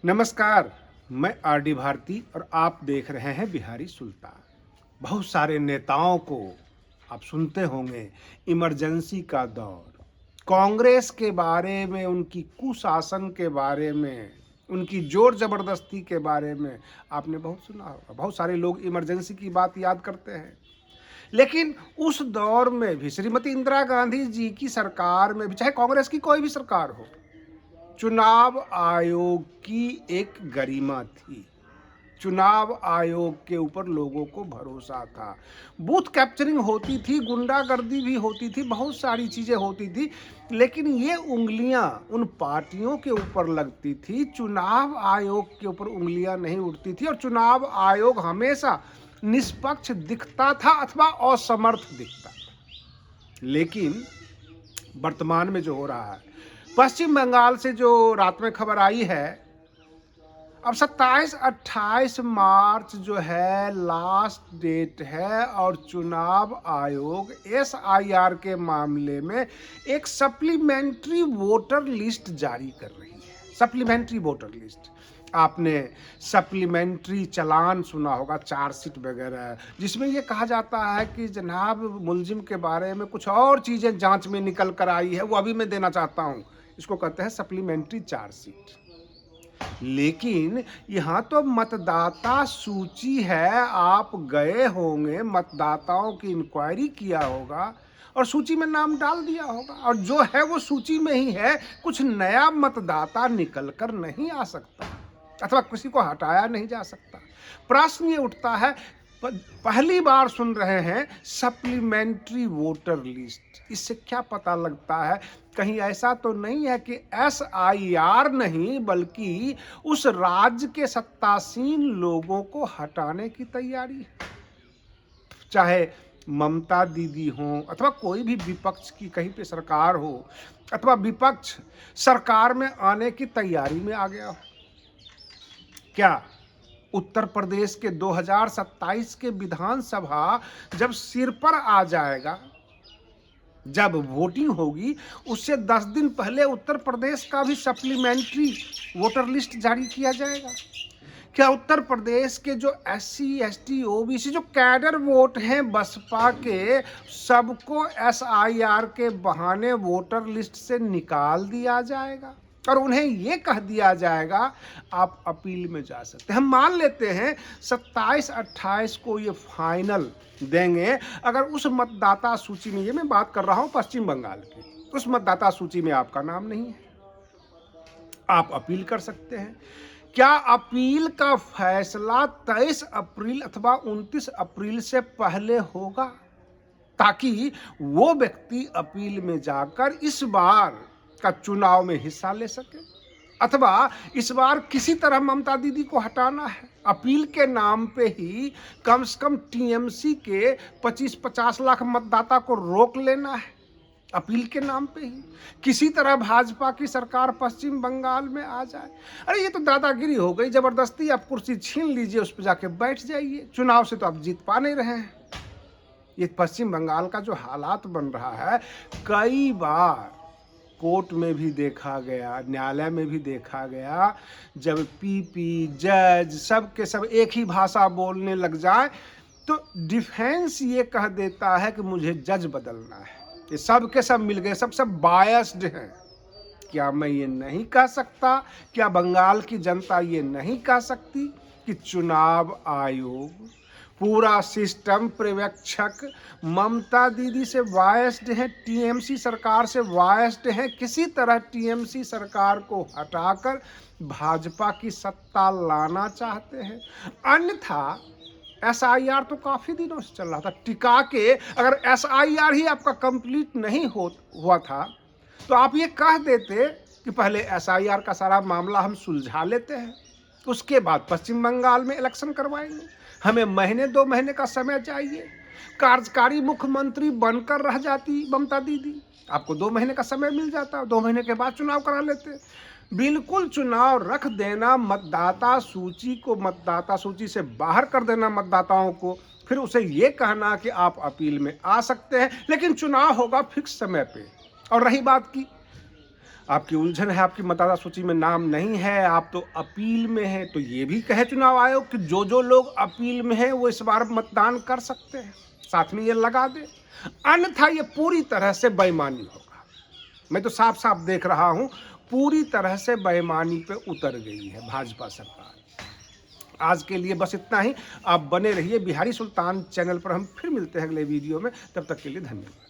नमस्कार। मैं आर.डी. भारती और आप देख रहे हैं बिहारी सुल्तान। बहुत सारे नेताओं को आप सुनते होंगे, इमरजेंसी का दौर, कांग्रेस के बारे में, उनकी कुशासन के बारे में, उनकी जोर जबरदस्ती के बारे में आपने बहुत सुना होगा। बहुत सारे लोग इमरजेंसी की बात याद करते हैं, लेकिन उस दौर में भी श्रीमती इंदिरा गांधी जी की सरकार में भी, चाहे कांग्रेस की कोई भी सरकार हो, चुनाव आयोग की एक गरिमा थी। चुनाव आयोग के ऊपर लोगों को भरोसा था। बूथ कैप्चरिंग होती थी, गुंडागर्दी भी होती थी, बहुत सारी चीजें होती थी, लेकिन ये उंगलियां उन पार्टियों के ऊपर लगती थी, चुनाव आयोग के ऊपर उंगलियां नहीं उठती थी। और चुनाव आयोग हमेशा निष्पक्ष दिखता था अथवा असमर्थ दिखता था। लेकिन वर्तमान में जो हो रहा है, पश्चिम बंगाल से जो रात में खबर आई है, अब 27-28 मार्च जो है लास्ट डेट है और चुनाव आयोग एसआईआर के मामले में एक सप्लीमेंट्री वोटर लिस्ट जारी कर रही है। सप्लीमेंट्री वोटर लिस्ट, आपने सप्लीमेंट्री चालान सुना होगा, चार्जशीट वगैरह, जिसमें ये कहा जाता है कि जनाब मुलजिम के बारे में कुछ और चीज़ें जांच में निकल कर आई है, वो अभी मैं देना चाहता हूँ। इसको कहते हैं सप्लीमेंट्री चार्जशीट। लेकिन यहाँ तो मतदाता सूची है, आप गए होंगे, मतदाताओं की इंक्वायरी किया होगा और सूची में नाम डाल दिया होगा, और जो है वो सूची में ही है। कुछ नया मतदाता निकल कर नहीं आ सकता अथवा किसी को हटाया नहीं जा सकता। प्रश्न ये उठता है, पहली बार सुन रहे हैं सप्लीमेंट्री वोटर लिस्ट, इससे क्या पता लगता है? कहीं ऐसा तो नहीं है कि एसआईआर नहीं बल्कि उस राज्य के सत्तासीन लोगों को हटाने की तैयारी है? चाहे ममता दीदी हो अथवा कोई भी विपक्ष की कहीं पे सरकार हो, अथवा विपक्ष सरकार में आने की तैयारी में आ गया हो। क्या उत्तर प्रदेश के 2027 के विधानसभा जब सिर पर आ जाएगा, जब वोटिंग होगी, उससे 10 दिन पहले उत्तर प्रदेश का भी सप्लीमेंट्री वोटर लिस्ट जारी किया जाएगा? क्या उत्तर प्रदेश के जो एससी, एसटी, ओबीसी जो कैडर वोट हैं बसपा के, सबको एसआईआर के बहाने वोटर लिस्ट से निकाल दिया जाएगा और उन्हें ये कह दिया जाएगा आप अपील में जा सकते हैं? हम मान लेते हैं 27-28 को ये फाइनल देंगे। अगर उस मतदाता सूची में, ये मैं बात कर रहा हूं पश्चिम बंगाल की, उस मतदाता सूची में आपका नाम नहीं है, आप अपील कर सकते हैं। क्या अपील का फैसला 23 अप्रैल अथवा 29 अप्रैल से पहले होगा, ताकि वो व्यक्ति अपील में जाकर इस बार का चुनाव में हिस्सा ले सके? अथवा इस बार किसी तरह ममता दीदी को हटाना है, अपील के नाम पे ही कम से कम टीएमसी के 25-50 लाख मतदाता को रोक लेना है, अपील के नाम पे ही किसी तरह भाजपा की सरकार पश्चिम बंगाल में आ जाए। अरे ये तो दादागिरी हो गई, जबरदस्ती आप कुर्सी छीन लीजिए, उस पर जाके बैठ जाइए, चुनाव से तो आप जीत पा नहीं रहे हैं। ये पश्चिम बंगाल का जो हालात बन रहा है, कई बार कोर्ट में भी देखा गया, न्यायालय में भी देखा गया, जब पीपी, जज सब के सब एक ही भाषा बोलने लग जाए तो डिफेंस ये कह देता है कि मुझे जज बदलना है। ये सब के सब मिल गए, सब बायस्ड हैं। क्या मैं ये नहीं कह सकता, क्या बंगाल की जनता ये नहीं कह सकती कि चुनाव आयोग, पूरा सिस्टम, पर्यवेक्षक ममता दीदी से वायस्ड है, टीएमसी सरकार से वायस्ड है? किसी तरह टीएमसी सरकार को हटाकर भाजपा की सत्ता लाना चाहते हैं। अन्यथा एसआईआर तो काफी दिनों से चल रहा था टिका के। अगर एसआईआर ही आपका कंप्लीट नहीं हुआ था तो आप ये कह देते कि पहले एसआईआर का सारा मामला हम सुलझा लेते हैं, उसके बाद पश्चिम बंगाल में इलेक्शन करवाएंगे। हमें महीने 2 महीने का समय चाहिए, कार्यकारी मुख्यमंत्री बनकर रह जाती ममता दीदी, आपको 2 महीने का समय मिल जाता, 2 महीने के बाद चुनाव करा लेते। बिल्कुल चुनाव रख देना, मतदाता सूची को, मतदाता सूची से बाहर कर देना मतदाताओं को, फिर उसे ये कहना कि आप अपील में आ सकते हैं, लेकिन चुनाव होगा फिक्स समय पे। और रही बात की आपकी उलझन है, आपकी मतदाता सूची में नाम नहीं है, आप तो अपील में हैं, तो ये भी कहे चुनाव आयोग कि जो लोग अपील में हैं वो इस बार मतदान कर सकते हैं, साथ में ये लगा दे, अन्यथा ये पूरी तरह से बेईमानी होगा। मैं तो साफ साफ देख रहा हूं, पूरी तरह से बेईमानी पे उतर गई है भाजपा सरकार। आज के लिए बस इतना ही। आप बने रहिए बिहारी सुल्तान चैनल पर। हम फिर मिलते हैं अगले वीडियो में, तब तक के लिए धन्यवाद।